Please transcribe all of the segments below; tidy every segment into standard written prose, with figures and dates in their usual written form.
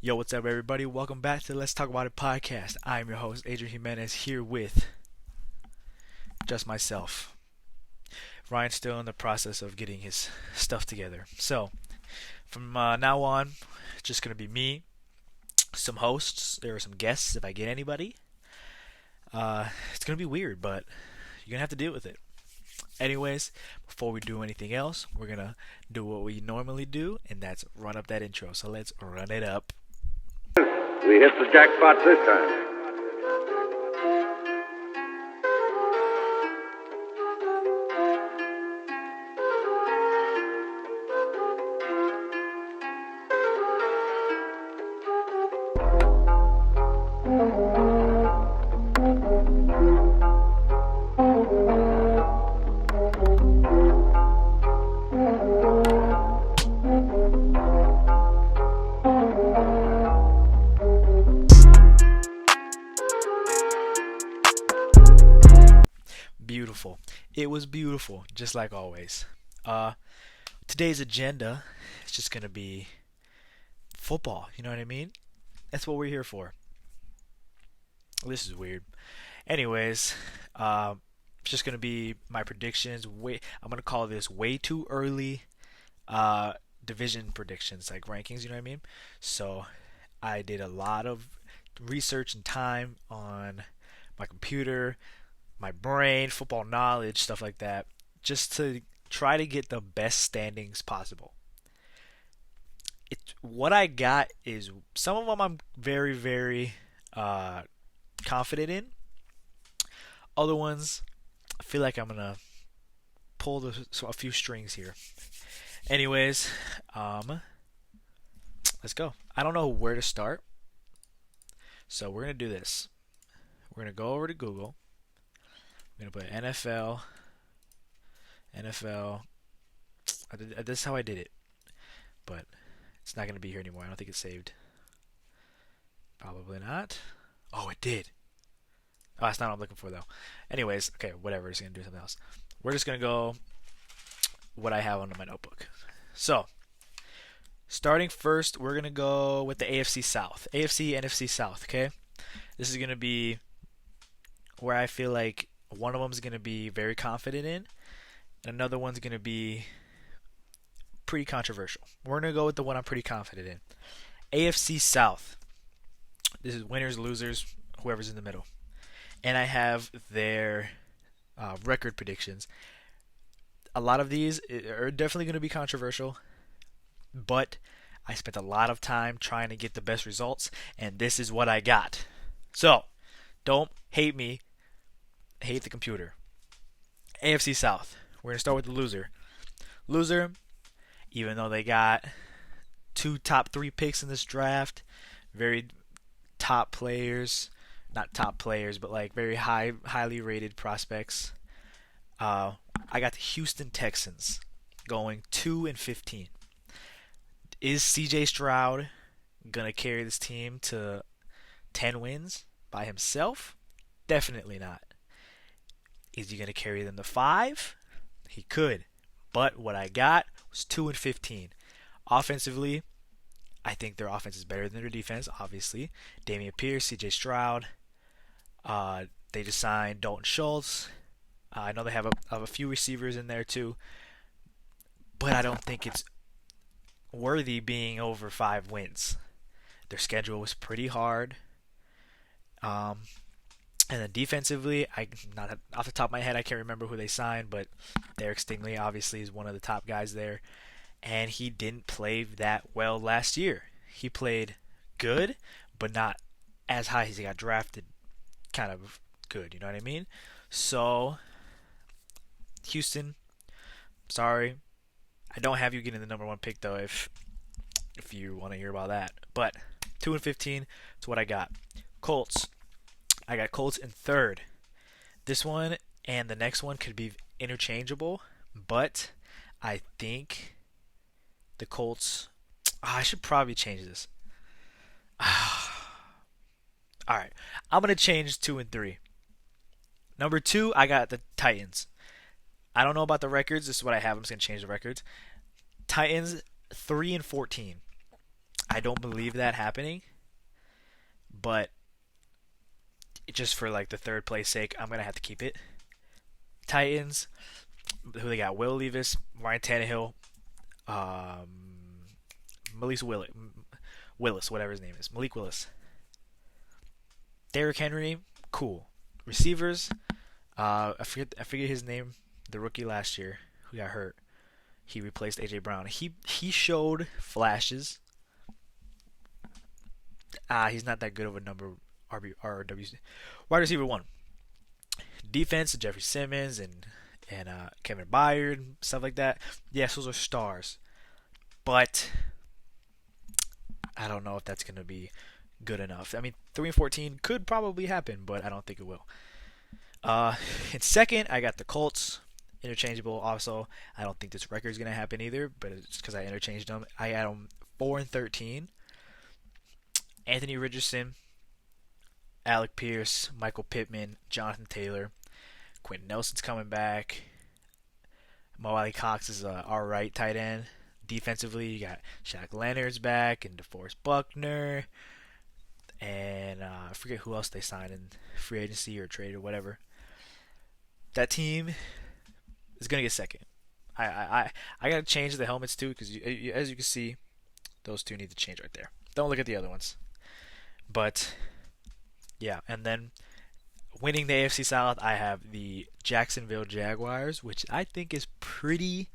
Yo, what's up, everybody? Welcome back to Let's Talk About It podcast. I'm your host, Adrian Jimenez, here with just myself. Ryan's still in the process of getting his stuff together. So, from now on, it's just going to be me, some hosts, there are some guests if I get anybody. It's going to be weird, but you're going to have to deal with it. Anyways, before we do anything else, we're going to do what we normally do, and that's run up that intro. So let's run it up. We hit the jackpot this time. Beautiful. It was beautiful, just like always. Today's agenda is just gonna be football. You know what I mean? That's what we're here for. This is weird. Anyways, it's just gonna be my predictions. I'm gonna call this way too early division predictions, like rankings. You know what I mean? So I did a lot of research and time on my computer, my brain, football knowledge, stuff like that, just to try to get the best standings possible. What I got is some of them I'm very, very confident in. Other ones, I feel like I'm gonna pull a few strings here. Anyways, let's go. I don't know where to start, so we're gonna do this. We're gonna go over to Google. I'm going to put NFL. This is how I did it. But it's not going to be here anymore. I don't think it's saved. Probably not. Oh, it did. Oh, that's not what I'm looking for, though. Anyways, okay, whatever. It's going to do something else. We're just going to go what I have on my notebook. So, starting first, we're going to go with the AFC South. AFC, NFC South, okay? This is going to be where I feel like one of them is going to be very confident in, and another one's going to be pretty controversial. We're going to go with the one I'm pretty confident in. AFC South. This is winners, losers, whoever's in the middle. And I have their record predictions. A lot of these are definitely going to be controversial, but I spent a lot of time trying to get the best results, and this is what I got. So, don't hate me. Hate the computer. AFC South. We're going to start with the loser. Loser, even though they got two top 3 picks in this draft, very top players, not top players, but like very highly rated prospects. I got the Houston Texans going 2-15. Is CJ Stroud going to carry this team to 10 wins by himself? Definitely not. Is he going to carry them to 5? He could. But what I got was 2-15. Offensively, I think their offense is better than their defense, obviously. Dameon Pierce, CJ Stroud. They just signed Dalton Schultz. I know they have a few receivers in there too. But I don't think it's worthy being over 5 wins. Their schedule was pretty hard. And then defensively, not off the top of my head, I can't remember who they signed, but Derek Stingley obviously is one of the top guys there. And he didn't play that well last year. He played good, but not as high as he got drafted. Kind of good, you know what I mean? So, Houston, sorry. I don't have you getting the number 1 pick, though, if you want to hear about that. But 2-15 is what I got. Colts. I got Colts in 3rd. This one and the next one could be interchangeable, but I think the Colts... I should probably change this. Alright, I'm going to change 2 and 3. Number 2, I got the Titans. I don't know about the records. This is what I have. I'm just going to change the records. Titans 3-14. I don't believe that happening, but just for like the third place sake, I'm gonna have to keep it. Titans, who they got? Will Levis, Ryan Tannehill, um, Malik Willis, whatever his name is, Malik Willis, Derrick Henry, cool. Receivers, I forget his name, the rookie last year who got hurt. He replaced AJ Brown. He showed flashes. He's not that good of a number RW wide receiver one. Defense, Jeffrey Simmons and Kevin Byard, stuff like that. Yes, those are stars, but I don't know if that's gonna be good enough. I mean, 3-14 could probably happen, but I don't think it will. In second, I got the Colts, interchangeable. Also, I don't think this record is gonna happen either, but it's because I interchanged them. I had them 4-13. Anthony Richardson, Alec Pierce, Michael Pittman, Jonathan Taylor, Quentin Nelson's coming back. Mo Ali Cox is a alright tight end. Defensively, you got Shaq Leonard's back and DeForest Buckner, and I forget who else they signed in free agency or trade or whatever. That team is gonna get second. I gotta change the helmets too because as you can see, those two need to change right there. Don't look at the other ones. But yeah, and then winning the AFC South, I have the Jacksonville Jaguars, which I think is pretty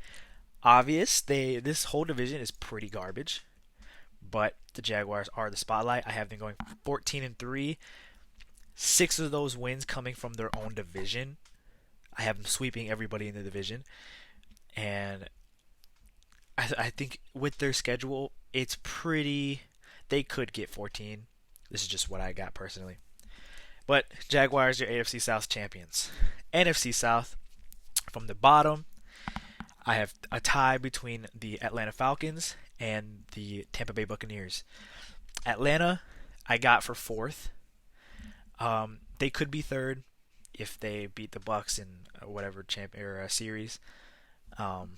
obvious. This whole division is pretty garbage, but the Jaguars are the spotlight. I have them going 14-3. 6 of those wins coming from their own division. I have them sweeping everybody in the division, and I think with their schedule, it's pretty. They could get 14. This is just what I got personally. But Jaguars are AFC South champions. NFC South, from the bottom, I have a tie between the Atlanta Falcons and the Tampa Bay Buccaneers. Atlanta, I got for fourth. They could be third if they beat the Bucs in whatever series. The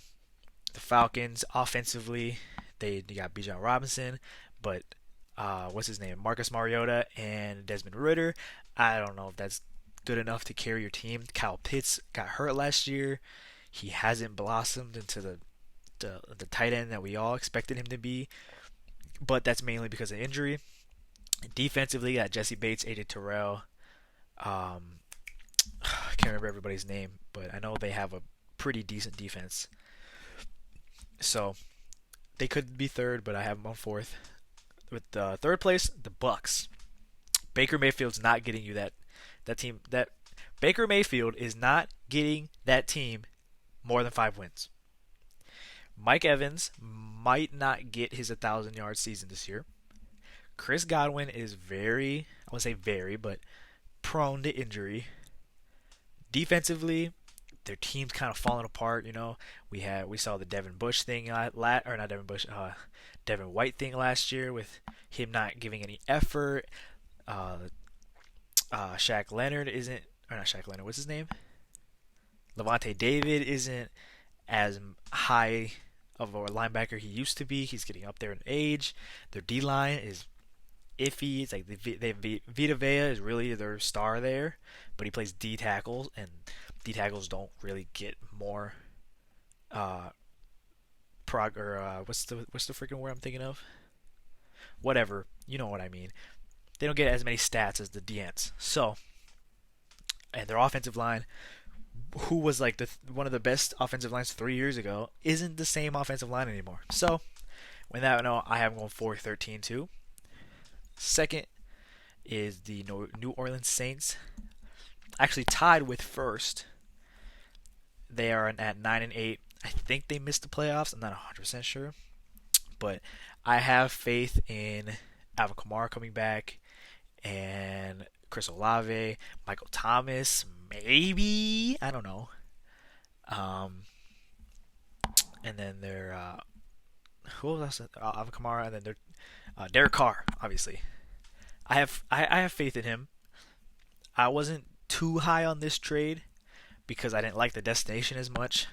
Falcons, offensively, they got Bijan Robinson, but what's his name? Marcus Mariota and Desmond Ridder. I don't know if that's good enough to carry your team. Kyle Pitts got hurt last year. He hasn't blossomed into the tight end that we all expected him to be, but that's mainly because of injury. Defensively, got Jesse Bates, AJ Terrell. I can't remember everybody's name, but I know they have a pretty decent defense. So they could be third, but I have them on fourth. With the third place, the Bucks. Baker Mayfield's not getting you that team. That Baker Mayfield is not getting that team more than 5 wins. Mike Evans might not get his 1,000-yard season this year. Chris Godwin is I won't say very, but prone to injury. Defensively, their team's kind of falling apart. You know, we saw the Devin Bush thing, or not Devin Bush, Devin White thing last year with him not giving any effort. Shaq Leonard isn't, or not Shaq Leonard. What's his name? Levante David isn't as high of a linebacker he used to be. He's getting up there in age. Their D line is iffy. It's like Vita Vea is really their star there, but he plays D tackles, and D tackles don't really get more what's the freaking word I'm thinking of? Whatever, you know what I mean. They don't get as many stats as the DNs. So, and their offensive line, who was like one of the best offensive lines 3 years ago, isn't the same offensive line anymore. So, with that note, I have them going 4-13 too. Second is the New Orleans Saints, actually tied with first. They are at 9-8. I think they missed the playoffs. I'm not 100% sure, but I have faith in Alvin Kamara coming back and Chris Olave, Michael Thomas, maybe, I don't know. And then they're who else? Alvin Kamara, and then they're Derek Carr, obviously. I have faith in him. I wasn't too high on this trade because I didn't like the destination as much,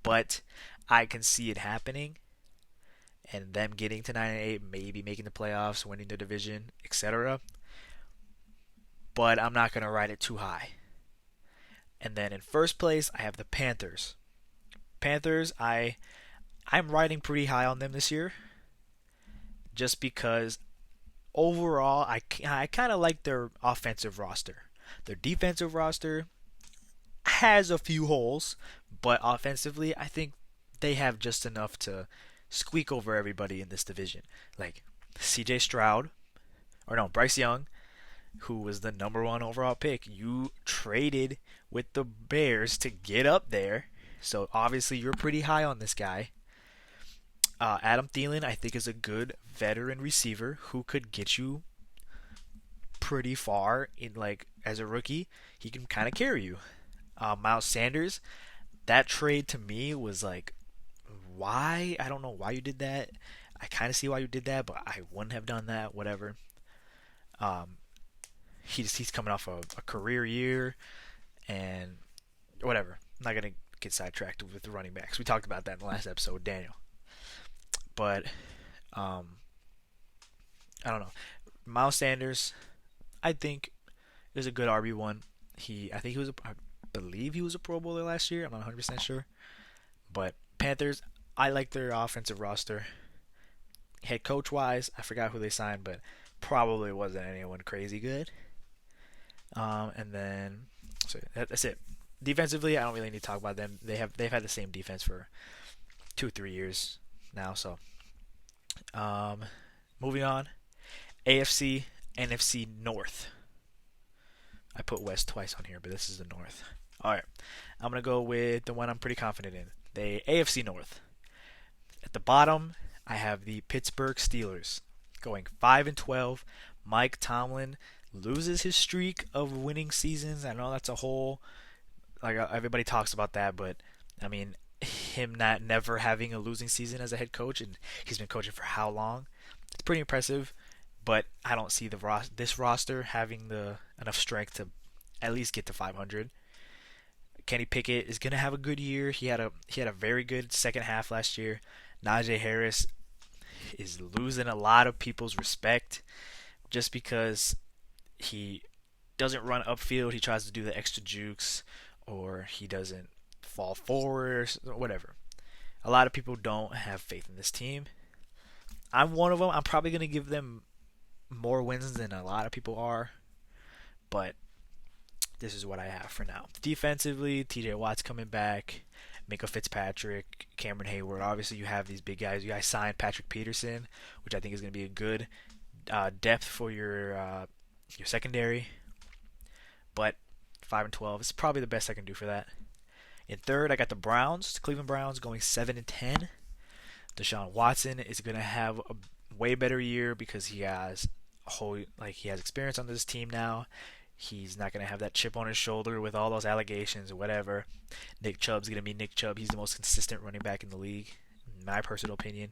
but I can see it happening. and them getting to 9-8, maybe making the playoffs, winning the division, etc. But I'm not gonna ride it too high. And then in first place, I have the Panthers. Panthers, I'm riding pretty high on them this year, just because overall I kind of like their offensive roster. Their defensive roster has a few holes, but offensively, I think they have just enough to squeak over everybody in this division. Like CJ Stroud, or no, Bryce Young, who was the number one overall pick. You traded with the Bears to get up there, so obviously you're pretty high on this guy. Adam Thielen, I think, is a good veteran receiver who could get you pretty far in like as a rookie. He can kind of carry you. Miles Sanders, that trade to me was like, why? I don't know why you did that. I kind of see why you did that, but I wouldn't have done that. Whatever. Um, he's coming off a career year, and whatever. I'm not gonna get sidetracked with the running backs. We talked about that in the last episode with Daniel. But um, I don't know. Miles Sanders, I think, is a good RB1. I believe he was a Pro Bowler last year. I'm not 100% sure. But Panthers, I like their offensive roster. Head coach wise, I forgot who they signed, but probably wasn't anyone crazy good. And then so that's it. Defensively, I don't really need to talk about them. They've had the same defense for 2-3 years now. So, moving on, AFC, NFC North. I put West twice on here, but this is the North. All right, I'm gonna go with the one I'm pretty confident in, the AFC North. At the bottom, I have the Pittsburgh Steelers going 5-12. Mike Tomlin loses his streak of winning seasons. I know that's a whole like everybody talks about that, but I mean him not never having a losing season as a head coach, and he's been coaching for how long? It's pretty impressive. But I don't see this roster having the enough strength to at least get to 500. Kenny Pickett is gonna have a good year. He had a very good second half last year. Najee Harris is losing a lot of people's respect just because he doesn't run upfield. He tries to do the extra jukes, or he doesn't fall forward, or whatever. A lot of people don't have faith in this team. I'm one of them. I'm probably gonna give them more wins than a lot of people are, but this is what I have for now. Defensively, TJ Watt's coming back, Minka Fitzpatrick, Cameron Hayward. Obviously, you have these big guys. You guys signed Patrick Peterson, which I think is going to be a good depth for your secondary. But 5-12 is probably the best I can do for that. In third, I got the Browns, Cleveland Browns, going 7-10. Deshaun Watson is going to have a way better year because he has he has experience on this team now. He's not going to have that chip on his shoulder with all those allegations or whatever. Nick Chubb's going to be Nick Chubb. He's the most consistent running back in the league, in my personal opinion.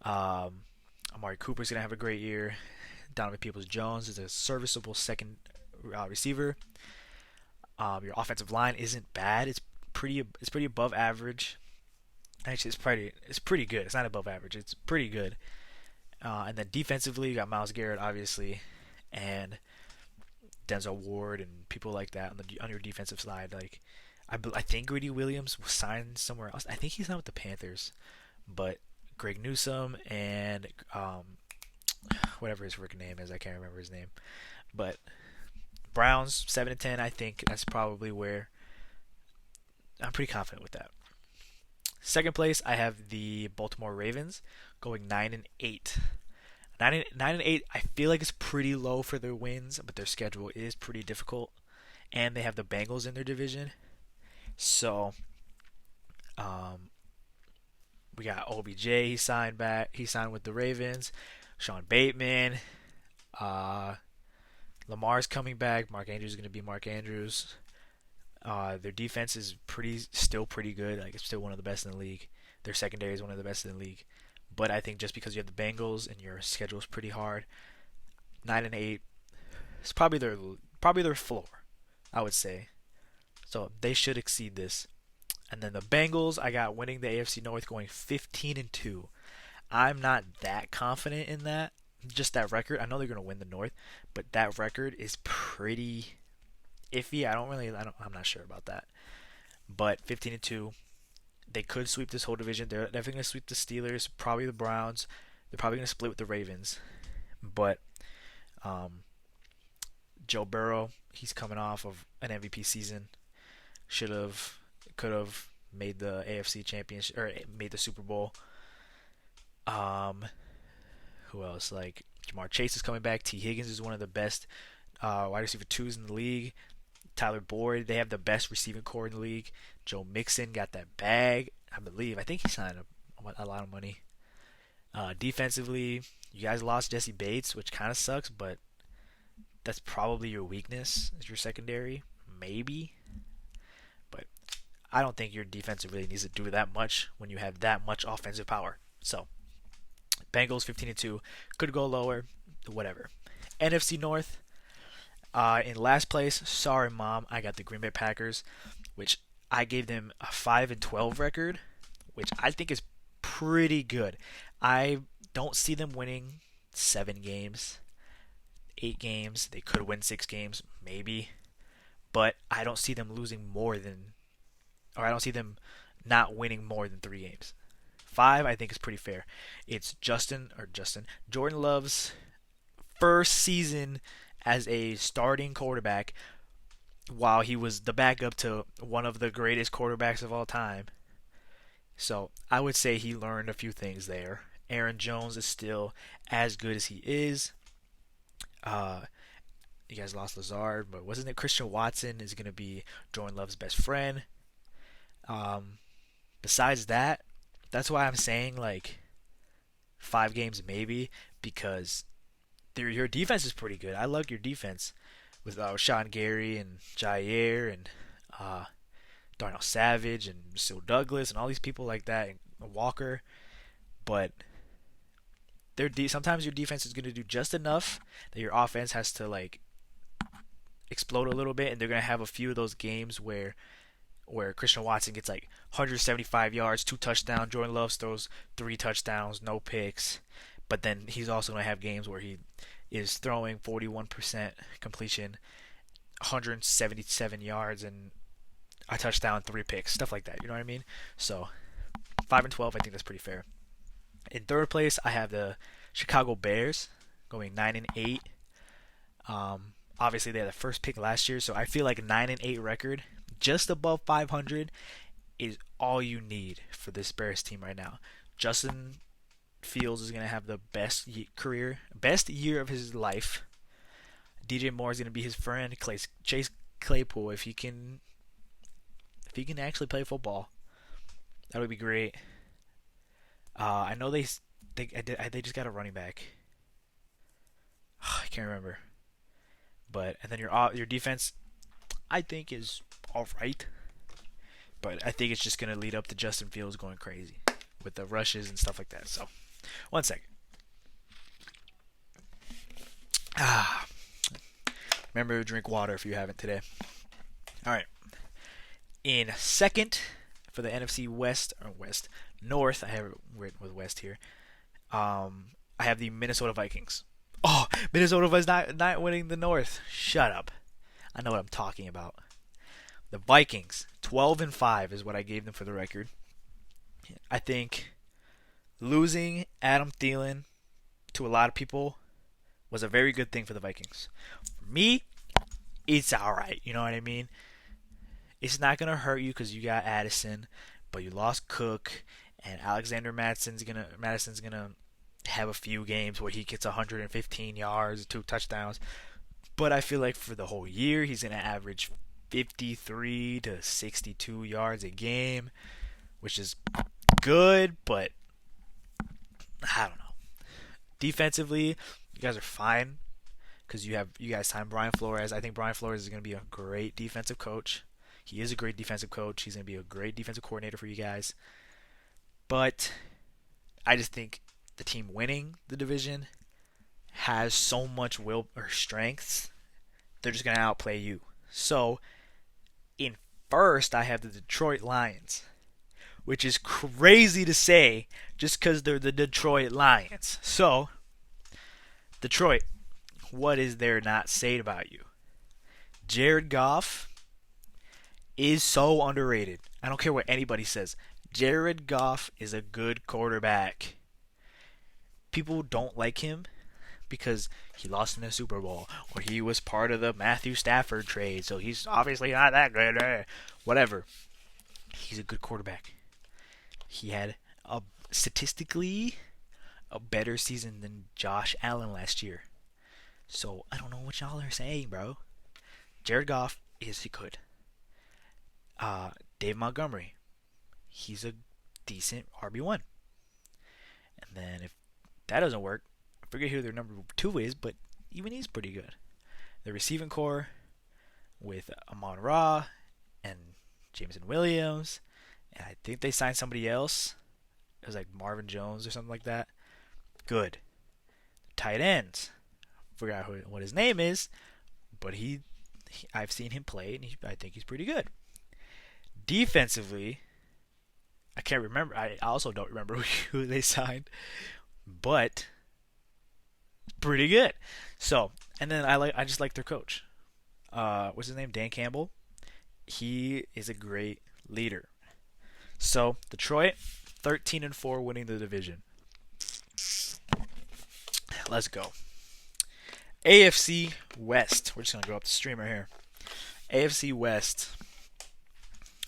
Amari Cooper's going to have a great year. Donovan Peoples-Jones is a serviceable second receiver. Your offensive line isn't bad. It's pretty above average. Actually, it's pretty good. It's not above average. It's pretty good. And then defensively, you got Myles Garrett, obviously, and Denzel Ward and people like that on your defensive side. Like, I think Greedy Williams was signed somewhere else. I think he's not with the Panthers, but Greg Newsome and whatever his freaking name is, I can't remember his name. But Browns 7-10, I think that's probably where I'm pretty confident with that. Second place, I have the Baltimore Ravens going 9-8. 9-8, I feel like it's pretty low for their wins, but their schedule is pretty difficult, and they have the Bengals in their division. So, we got OBJ. He signed back. He signed with the Ravens. Sean Bateman. Lamar's coming back. Mark Andrews is going to be Mark Andrews. Their defense is still pretty good. Like, it's still one of the best in the league. Their secondary is one of the best in the league. But I think just because you have the Bengals and your schedule is pretty hard, 9-8 is probably their floor, I would say. So they should exceed this. And then the Bengals, I got winning the AFC North, going 15-2. I'm not that confident in that. Just that record. I know they're going to win the North, but that record is pretty iffy. I'm not sure about that. But 15-2, they could sweep this whole division. They're definitely going to sweep the Steelers, probably the Browns. They're probably going to split with the Ravens. But um, Joe Burrow, he's coming off of an MVP season. Should have, could have made the AFC Championship or made the Super Bowl. Um, who else? Like Jamar Chase is coming back. T. Higgins is one of the best wide receiver twos in the league. Tyler Boyd, they have the best receiving core in the league. Joe Mixon got that bag, I believe. I think he signed a lot of money. Defensively, you guys lost Jesse Bates, which kind of sucks, but that's probably your weakness is your secondary, maybe. But I don't think your defense really needs to do that much when you have that much offensive power. So Bengals 15-2 could go lower, whatever. NFC North. In last place, sorry mom, I got the Green Bay Packers, which I gave them a 5-12 record, which I think is pretty good. I don't see them winning 7 games, 8 games. They could win 6 games, maybe, but I don't see them I don't see them not winning more than 3 games. 5, I think, is pretty fair. It's Jordan Love's first season as a starting quarterback while he was the backup to one of the greatest quarterbacks of all time. So I would say he learned a few things there. Aaron Jones is still as good as he is. You guys lost Lazard, but wasn't it Christian Watson is going to be Jordan Love's best friend? Besides that, that's why I'm saying like 5 games maybe, because your defense is pretty good. I like your defense with Sean Gary and Jair and Darnell Savage and Seal Douglas and all these people like that and Walker. But sometimes your defense is going to do just enough that your offense has to like explode a little bit, and they're going to have a few of those games where Christian Watson gets like 175 yards, 2 touchdowns. Jordan Love throws 3 touchdowns, no picks. But then he's also going to have games where he is throwing 41% completion, 177 yards, and a touchdown, 3 picks, stuff like that. You know what I mean? So 5-12, I think that's pretty fair. In third place, I have the Chicago Bears going 9-8. Obviously, they had the first pick last year, so I feel like a 9-8 record, just above 500, is all you need for this Bears team right now. Justin Fields is going to have the best year of his life. DJ Moore is going to be his friend. Chase Claypool, if he can actually play football, that would be great. I know they just got a running back. I can't remember. And then your defense, I think, is all right. But I think it's just going to lead up to Justin Fields going crazy with the rushes and stuff like that. So, one second. Remember to drink water if you haven't today. All right. In second for the NFC North, I have it with West here. I have the Minnesota Vikings. Oh, Minnesota was not winning the North. Shut up. I know what I'm talking about. The Vikings, 12-5 is what I gave them for the record. I think losing Adam Thielen to a lot of people was a very good thing for the Vikings. For me, it's alright. You know what I mean? It's not going to hurt you because you got Addison, but you lost Cook, and Alexander Madison's gonna have a few games where he gets 115 yards, 2 touchdowns. But I feel like for the whole year, he's going to average 53 to 62 yards a game, which is good, but I don't know. Defensively, you guys are fine because you guys signed Brian Flores. I think Brian Flores is going to be a great defensive coach. He is a great defensive coach. He's going to be a great defensive coordinator for you guys. But I just think the team winning the division has so much will or strengths. They're just going to outplay you. So in first, I have the Detroit Lions, which is crazy to say just because they're the Detroit Lions. So, Detroit, what is there not said about you? Jared Goff is so underrated. I don't care what anybody says. Jared Goff is a good quarterback. People don't like him because he lost in the Super Bowl or he was part of the Matthew Stafford trade, so he's obviously not that good. Whatever. He's a good quarterback. He had statistically a better season than Josh Allen last year. So I don't know what y'all are saying, bro. Jared Goff is good. Dave Montgomery, he's a decent RB1. And then if that doesn't work, I forget who their number 2 is, but even he's pretty good. The receiving core with Amon-Ra and Jameson Williams, and I think they signed somebody else. It was like Marvin Jones or something like that. Good. Tight ends. Forgot what his name is, but I've seen him play, and I think he's pretty good. Defensively, I can't remember. I also don't remember who they signed, but pretty good. So, and then I just like their coach. What's his name? Dan Campbell. He is a great leader. So, Detroit, 13-4, winning the division. Let's go. AFC West. We're just gonna go up the streamer here. AFC West.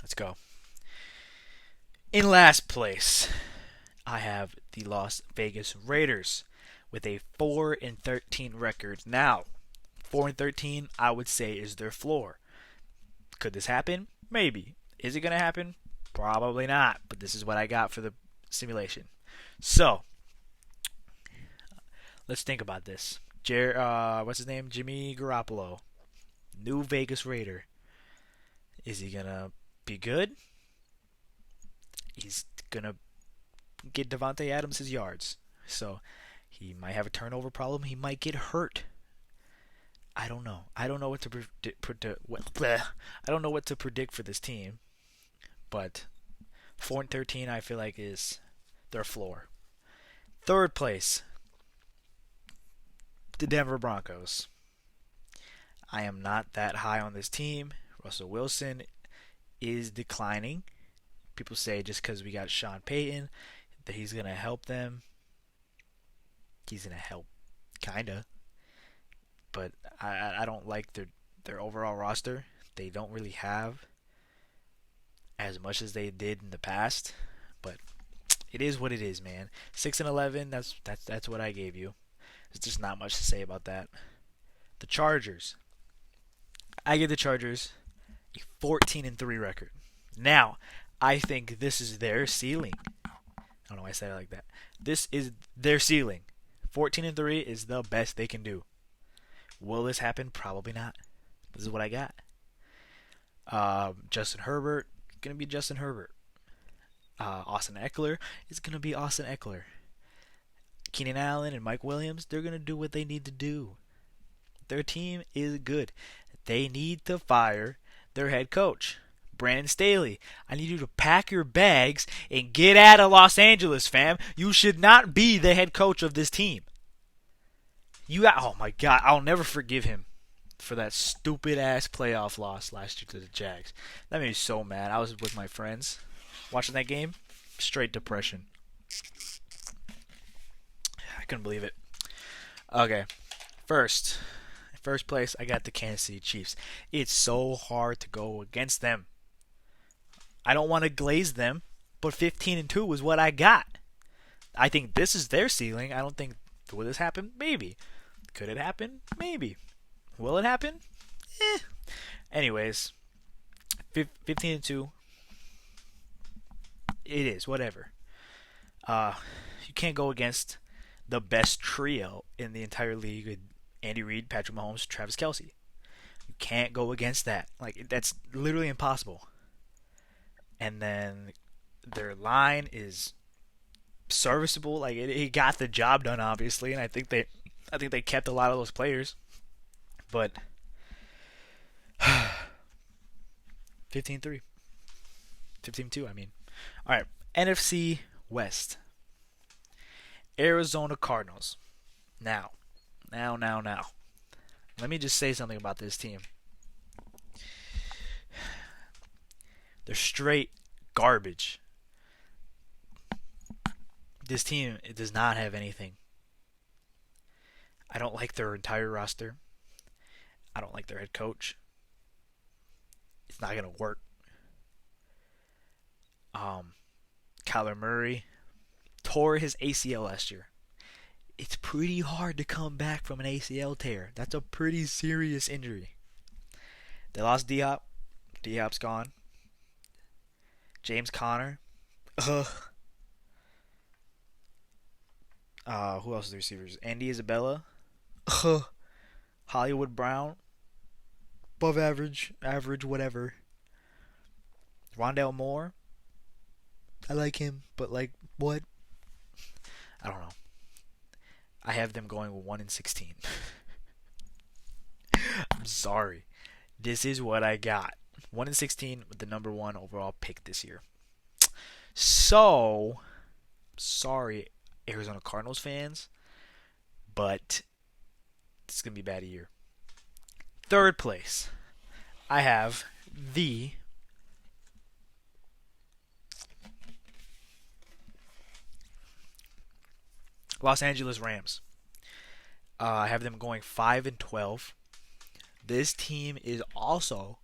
Let's go. In last place, I have the Las Vegas Raiders with a 4-13 record. Now, 4-13, I would say, is their floor. Could this happen? Maybe. Is it going to happen? Probably not. But this is what I got for the simulation. So, let's think about this. What's his name? Jimmy Garoppolo. New Vegas Raider. Is he going to be good? He's going to get Devontae Adams his yards. So, he might have a turnover problem. He might get hurt. I don't know. I don't know what to I don't know what to predict for this team. But 4-13, I feel like, is their floor. Third place, the Denver Broncos. I am not that high on this team. Russell Wilson is declining. People say just because we got Sean Payton that he's going to help them. He's going to help, kind of. But I don't like their overall roster. They don't really have as much as they did in the past. But it is what it is, man. 6-11, that's what I gave you. There's just not much to say about that. The Chargers. I give the Chargers a 14-3 record. Now, I think this is their ceiling. I don't know why I said it like that. This is their ceiling. 14-3 is the best they can do. Will this happen? Probably not. This is what I got. Justin Herbert, gonna be Justin Herbert. Austin Eckler is gonna be Austin Eckler. Keenan Allen and Mike Williams, they're gonna do what they need to do. Their team is good. They need to fire their head coach, Brandon Staley. I need you to pack your bags and get out of Los Angeles, fam. You should not be the head coach of this team. Oh my God, I'll never forgive him for that stupid ass playoff loss last year to the Jags. That made me so mad. I was with my friends watching that game. Straight depression. I couldn't believe it. Okay, first place, I got the Kansas City Chiefs. It's so hard to go against them. I don't want to glaze them, but 15-2 is what I got. I think this is their ceiling. I don't think, will this happen? Maybe. Could it happen? Maybe. Will it happen? Anyways, 15-2. It is, whatever. You can't go against the best trio in the entire league with Andy Reid, Patrick Mahomes, Travis Kelce. You can't go against that. Like, that's literally impossible. And then their line is serviceable. Like, it got the job done, obviously, and I think they kept a lot of those players. But 15-3. 15-2, I mean. All right, NFC West. Arizona Cardinals. Now. Let me just say something about this team. They're straight garbage. This team, it does not have anything. I don't like their entire roster. I don't like their head coach. It's not gonna work. Kyler Murray tore his ACL last year. It's pretty hard to come back from an ACL tear. That's a pretty serious injury. They lost D-Hop. D-Hop's gone. James Conner. Ugh. Who else is the receivers? Andy Isabella. Ugh. Hollywood Brown. Above average. Average, whatever. Rondale Moore. I like him, but like, what? I don't know. I have them going 1-16. I'm sorry. This is what I got. 1-16 with the number 1 overall pick this year. So, sorry, Arizona Cardinals fans, but it's going to be a bad year. Third place, I have the Los Angeles Rams. I have them going 5-12. This team is also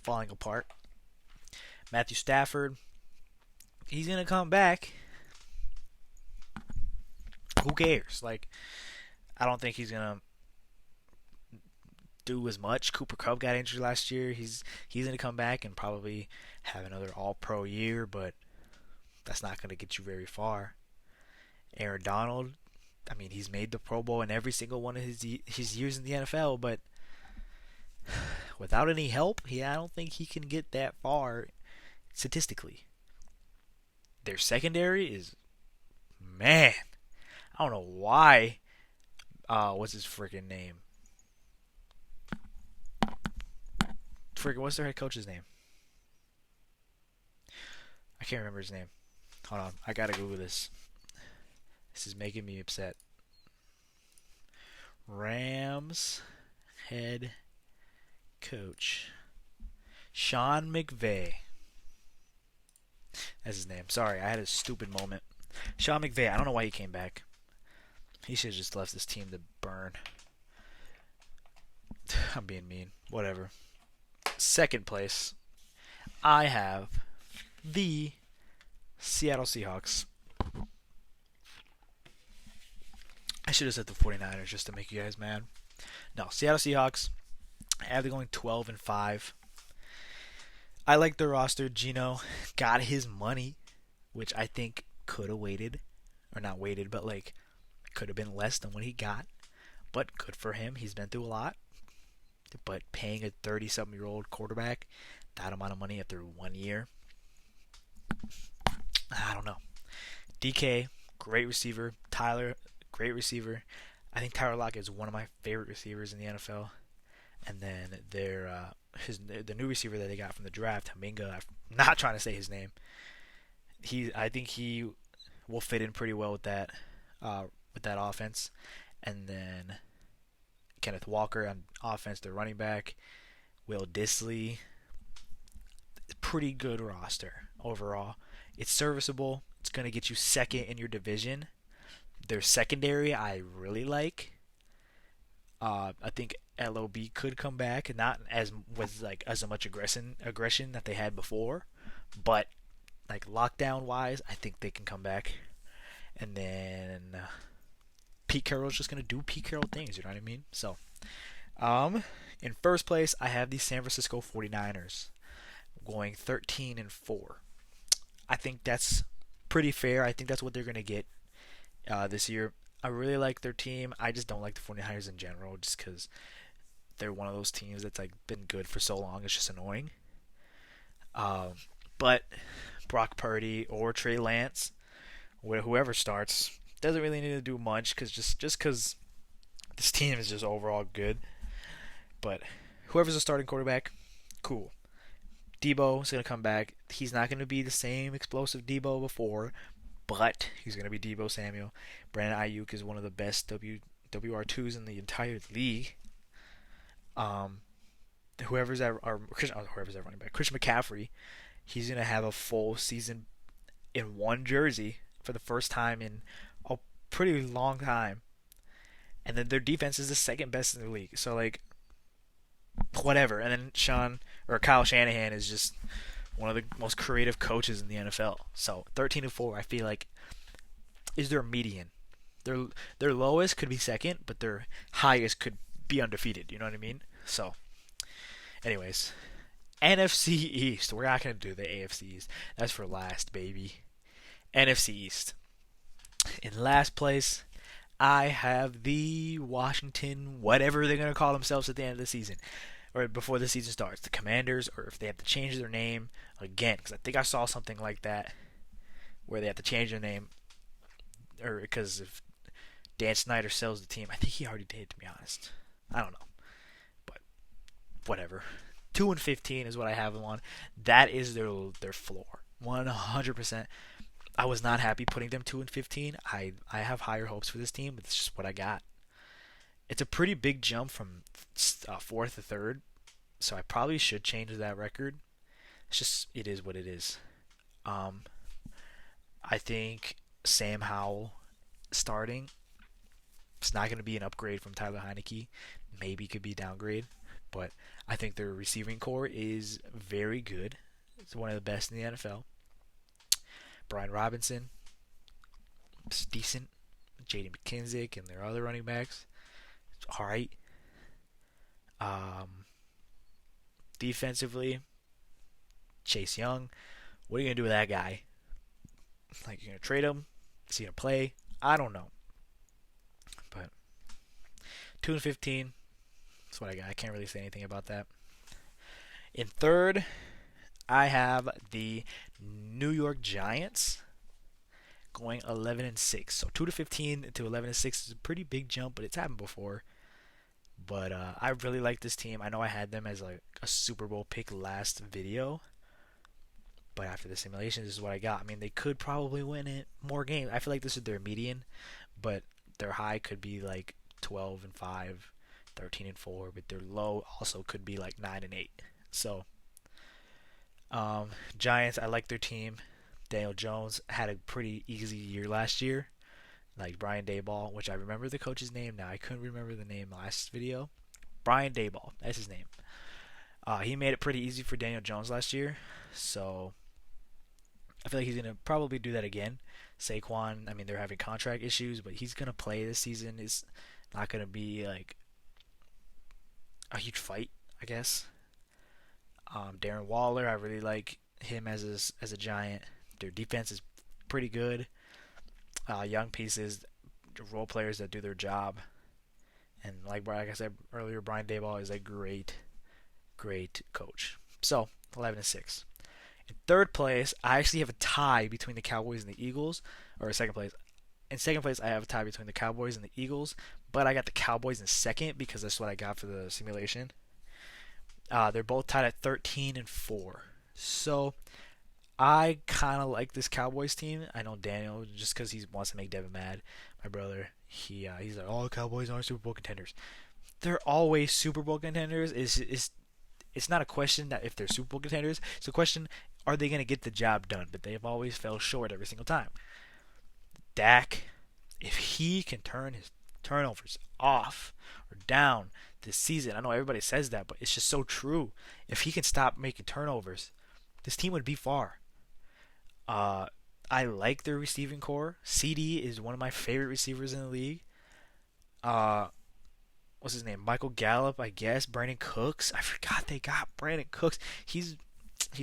falling apart. Matthew Stafford, he's gonna come back. Who cares? Like, I don't think he's gonna do as much. Cooper Kupp got injured last year. He's gonna come back and probably have another All-Pro year, but that's not gonna get you very far. Aaron Donald, I mean, he's made the Pro Bowl in every single one of his years in the NFL, but without any help, I don't think he can get that far statistically. Their secondary is, man, I don't know why. What's his freaking name? What's their head coach's name? I can't remember his name. Hold on, I gotta Google this. This is making me upset. Rams head coach Sean McVay. That's his name. Sorry, I had a stupid moment. Sean McVay. I don't know why he came back. He should have just left this team to burn. I'm being mean. Whatever. Second place, I have the Seattle Seahawks. I should have said the 49ers just to make you guys mad. No, Seattle Seahawks. I have them going 12-5. I like their roster. Gino got his money, which I think could have waited. Or not waited, but like could have been less than what he got. But good for him. He's been through a lot. But paying a 30-something-year-old quarterback that amount of money after 1 year, I don't know. DK, great receiver. Tyler, great receiver. I think Tyler Lockett is one of my favorite receivers in the NFL. And then the new receiver that they got from the draft, Haminga. I'm not trying to say his name. I think he will fit in pretty well with that offense. And then Kenneth Walker on offense, their running back. Will Disley. Pretty good roster overall. It's serviceable. It's going to get you second in your division. Their secondary I really like. I think LOB could come back, not as much aggression that they had before, but like lockdown wise, I think they can come back. And then Pete Carroll's just gonna do Pete Carroll things, you know what I mean? So, in first place, I have the San Francisco 49ers going 13-4. I think that's pretty fair. I think that's what they're gonna get this year. I really like their team. I just don't like the 49ers in general, just because they're one of those teams that's like been good for so long. It's just annoying. But Brock Purdy or Trey Lance, whoever starts, doesn't really need to do much because just because this team is just overall good. But whoever's a starting quarterback, cool. Debo is going to come back. He's not going to be the same explosive Debo before, but he's going to be Debo Samuel. Brandon Ayuk is one of the best WR2s in the entire league. Um, whoever's at whoever's at running back, Christian McCaffrey, he's going to have a full season in one jersey for the first time in a pretty long time. And then their defense is the second best in the league. So like whatever. And then Kyle Shanahan is just one of the most creative coaches in the NFL. So 13-4, I feel like is their median. Their lowest could be second, but their highest could be undefeated. You know what I mean? So, anyways, NFC East. We're not gonna do the AFC East. That's for last, baby. NFC East. In last place, I have the Washington, whatever they're gonna call themselves at the end of the season, or before the season starts, the Commanders, or if they have to change their name again, because I think I saw something like that where they have to change their name, or because if Dan Snyder sells the team, I think he already did, to be honest. I don't know, but whatever. 2-15 is what I have them on. That is their floor, 100%. I was not happy putting them 2-15. I have higher hopes for this team, but it's just what I got. It's a pretty big jump from fourth to third, so I probably should change that record. It's just it is what it is. I think Sam Howell starting. It's not going to be an upgrade from Tyler Heineke. Maybe it could be a downgrade, but I think their receiving core is very good. It's one of the best in the NFL. Brian Robinson, it's decent. J.D. McKissick and their other running backs, it's all right. Defensively, Chase Young, what are you gonna do with that guy? Like, you're gonna trade him? Is he gonna play? I don't know. But 2-15, that's what I got. I can't really say anything about that. In third, I have the New York Giants going 11-6. So 2-15 to 11-6 is a pretty big jump, but it's happened before. But I really like this team. I know I had them as like a Super Bowl pick last video, but after the simulation, this is what I got. I mean, they could probably win it more games. I feel like this is their median, but their high could be like 12-5, 13-4, but their low also could be like 9-8. So, Giants, I like their team. Daniel Jones had a pretty easy year last year, like Brian Daboll, which I remember the coach's name now. I couldn't remember the name last video. Brian Daboll, that's his name. He made it pretty easy for Daniel Jones last year, so I feel like he's gonna probably do that again. Saquon, I mean, they're having contract issues, but he's gonna play this season. It's not gonna be like a huge fight, I guess. Darren Waller, I really like him as a Giant. Their defense is pretty good. Young pieces, role players that do their job, and like I said earlier, Brian Daboll is a great coach. So 11-6. In third place, I actually have a tie between the Cowboys and the Eagles, or second place. In second place, I have a tie between the Cowboys and the Eagles, but I got the Cowboys in second because that's what I got for the simulation. They're both tied at 13-4. So I kind of like this Cowboys team. I know Daniel, just because he wants to make Devin mad, my brother, he's like, oh, Cowboys aren't Super Bowl contenders. They're always Super Bowl contenders. It's not a question that if they're Super Bowl contenders. It's a question, are they going to get the job done? But they've always fell short every single time. Dak, if he can turn his turnovers off or down this season, I know everybody says that, but it's just so true. If he can stop making turnovers, this team would be far. I like their receiving core. CD is one of my favorite receivers in the league. What's his name? Michael Gallup, I guess. Brandon Cooks. I forgot they got Brandon Cooks. He's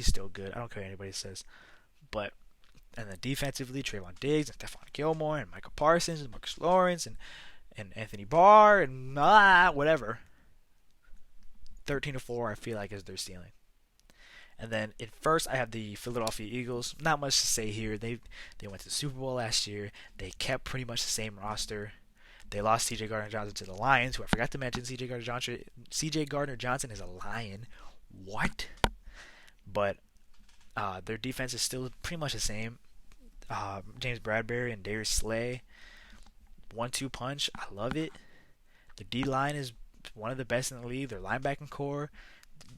still good. I don't care what anybody says. But, and then defensively, Trayvon Diggs and Stephon Gilmore and Michael Parsons and Marcus Lawrence and Anthony Barr and whatever. 13-4, I feel like, is their ceiling. And then in first, I have the Philadelphia Eagles. Not much to say here. They went to the Super Bowl last year. They kept pretty much the same roster. They lost C.J. Gardner-Johnson to the Lions, who I forgot to mention. C.J. Gardner-Johnson is a Lion. What? but their defense is still pretty much the same. James Bradbury and Darius Slay, 1-2 punch. I love it. The D line is one of the best in the league. Their linebacking core,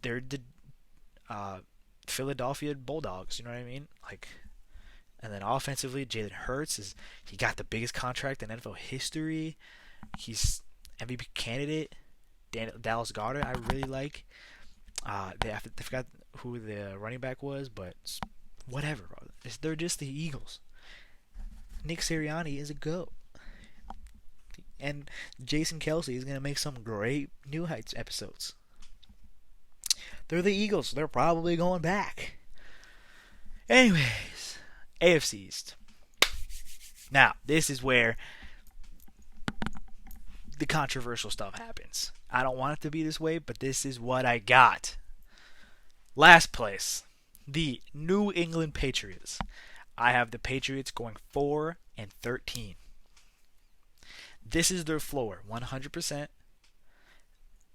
they're the uh, Philadelphia Bulldogs. You know what I mean? Like, and then offensively, Jalen Hurts he got the biggest contract in NFL history. He's MVP candidate. Dallas Goedert, I really like. They forgot who the running back was, but whatever, bro. They're just the Eagles. Nick Sirianni is a GOAT. And Jason Kelsey is going to make some great New Heights episodes. They're the Eagles. So they're probably going back. Anyways, AFC East. Now, this is where the controversial stuff happens. I don't want it to be this way, but this is what I got. Last place, the New England Patriots. I have the Patriots going 4-13. This is their floor, 100%.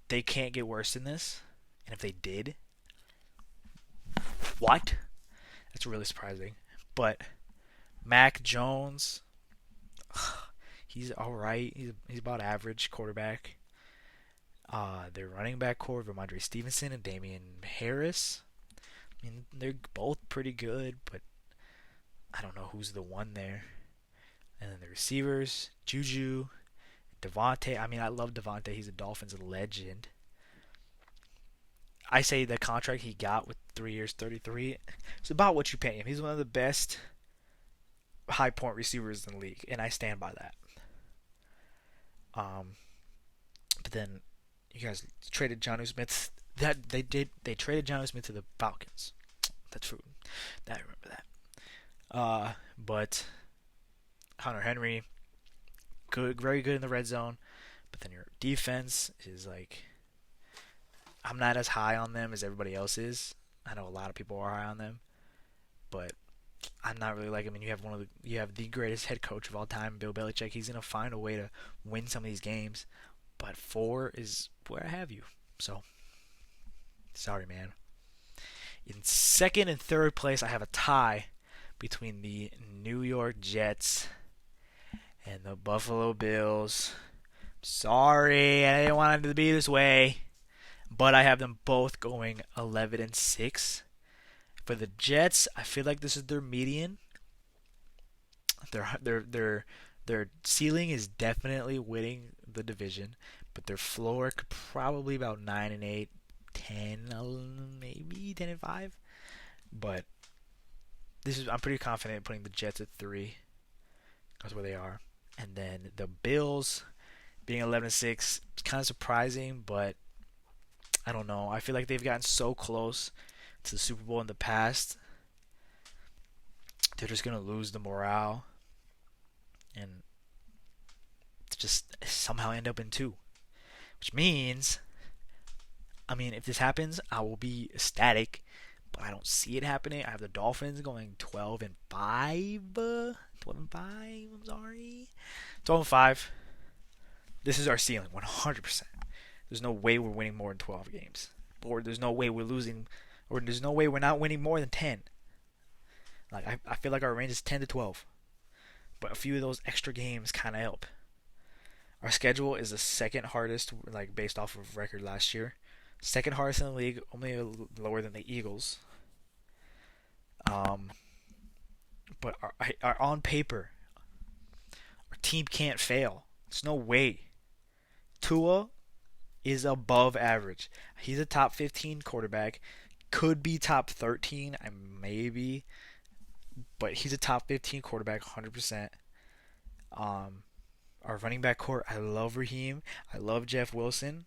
They can't get worse than this. And if they did, what? That's really surprising. But Mac Jones, he's all right. He's about average quarterback. Their running back core, Ramondre Stevenson and Damian Harris. I mean, they're both pretty good, but I don't know who's the one there. And then the receivers, Juju, Devontae. I mean, I love Devontae. He's a Dolphins legend. I say the contract he got with 3 years, 33, it's about what you pay him. He's one of the best high point receivers in the league, and I stand by that. But then you guys traded Jonnu Smith. They traded Jonnu Smith to the Falcons. That's true. I remember that. But Hunter Henry, good, very good in the red zone. But then your defense is like, I'm not as high on them as everybody else is. I know a lot of people are high on them, but I'm not really like. I mean, you have the greatest head coach of all time, Bill Belichick. He's gonna find a way to win some of these games, but 4 is where I have you. So, sorry, man. In second and third place, I have a tie between the New York Jets and the Buffalo Bills. Sorry, I didn't want it to be this way, but I have them both going 11-6. For the Jets, I feel like this is their median. Their ceiling is definitely winning the division, but their floor could probably about 9-8, 10, maybe 10-5. But I'm pretty confident in putting the Jets at 3. That's where they are. And then the Bills being 11-6, it's kind of surprising, but I don't know. I feel like they've gotten so close to the Super Bowl in the past. They're just going to lose the morale and just somehow end up in 2. Which means, I mean, if this happens, I will be ecstatic, but I don't see it happening. I have the Dolphins going 12-5. 12-5, I'm sorry. 12-5. This is our ceiling, 100%. There's no way we're winning more than 12 games. Or there's no way we're losing, or there's no way we're not winning more than 10. Like, I feel like our range is 10-12. But a few of those extra games kind of help. Our schedule is the second hardest, like based off of record last year. Second hardest in the league, only lower than the Eagles. But our on paper, our team can't fail. There's no way. Tua is above average. He's a top 15 quarterback. Could be top 13, maybe. But he's a top 15 quarterback, 100%. Our running back core, I love Raheem. I love Jeff Wilson.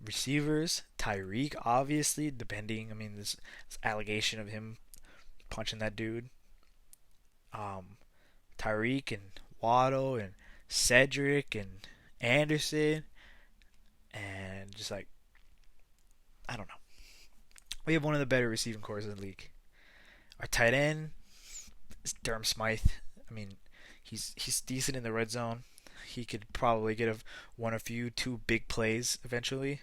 Receivers, Tyreek, obviously, depending. I mean, this allegation of him punching that dude. Tyreek and Waddle and Cedric and Anderson. And just like, I don't know. We have one of the better receiving cores in the league. Our tight end is Durham Smythe. I mean, he's decent in the red zone. He could probably get two big plays eventually.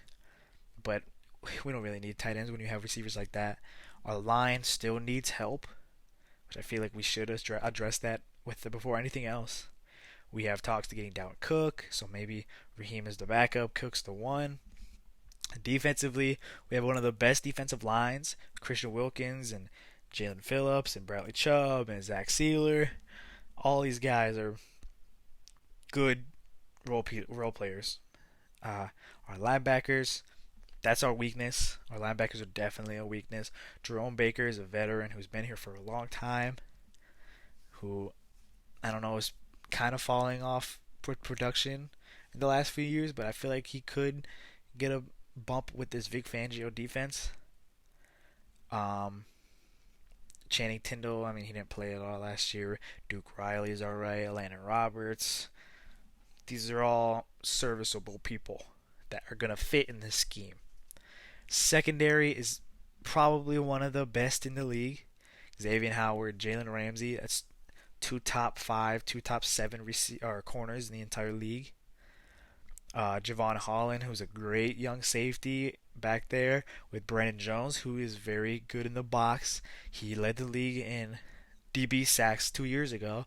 But we don't really need tight ends when you have receivers like that. Our line still needs help, which I feel like we should address that with before anything else. We have talks to getting down Cook, so maybe Raheem is the backup, Cook's the one. Defensively, we have one of the best defensive lines, Christian Wilkins and Jalen Phillips and Bradley Chubb and Zach Sealer. All these guys are good role players. Our linebackers, that's our weakness. Our linebackers are definitely a weakness. Jerome Baker is a veteran who's been here for a long time, who I don't know is kind of falling off production in the last few years, but I feel like he could get a bump with this Vic Fangio defense. Channing Tindall, I mean, he didn't play at all last year. Duke Riley is alright. Landon Roberts. These are all serviceable people that are going to fit in this scheme. Secondary is probably one of the best in the league. Xavier Howard, Jalen Ramsey, that's two top 5, two top 7 corners in the entire league. Javon Holland, who's a great young safety back there, with Brandon Jones, who is very good in the box. He led the league in DB sacks 2 years ago.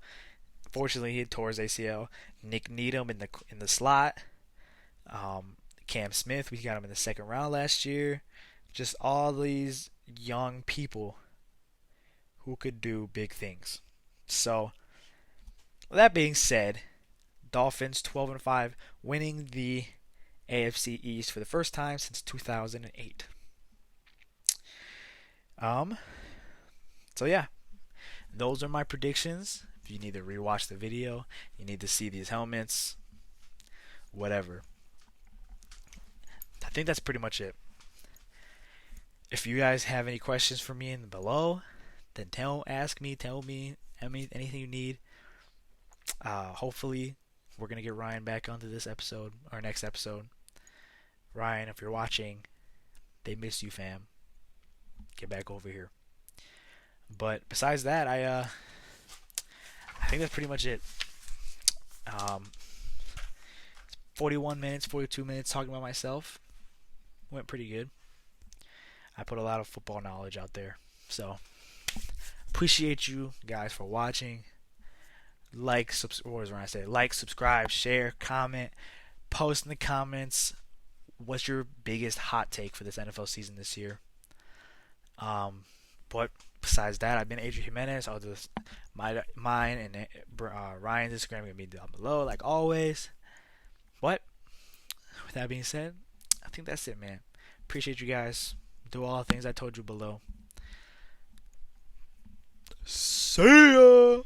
Fortunately, he tore his ACL. Nick Needham in the slot. Cam Smith, we got him in the second round last year. Just all these young people who could do big things. So, that being said, Dolphins 12-5, winning the AFC East for the first time since 2008. So yeah, those are my predictions. If you need to rewatch the video, you need to see these helmets, whatever. I think that's pretty much it. If you guys have any questions for me in below, then tell me anything you need. Hopefully, we're gonna get Ryan back onto this episode, our next episode. Ryan, if you're watching, they miss you, fam. Get back over here. But besides that, I think that's pretty much it. 41 minutes, 42 minutes talking about myself. Went pretty good. I put a lot of football knowledge out there. So, appreciate you guys for watching. Like, subscribe, share, comment, post in the comments. What's your biggest hot take for this NFL season this year? But besides that, I've been Adrian Jimenez. I'll just mine and Ryan's Instagram gonna be down below, like always. But with that being said, I think that's it, man. Appreciate you guys. Do all the things I told you below. See ya.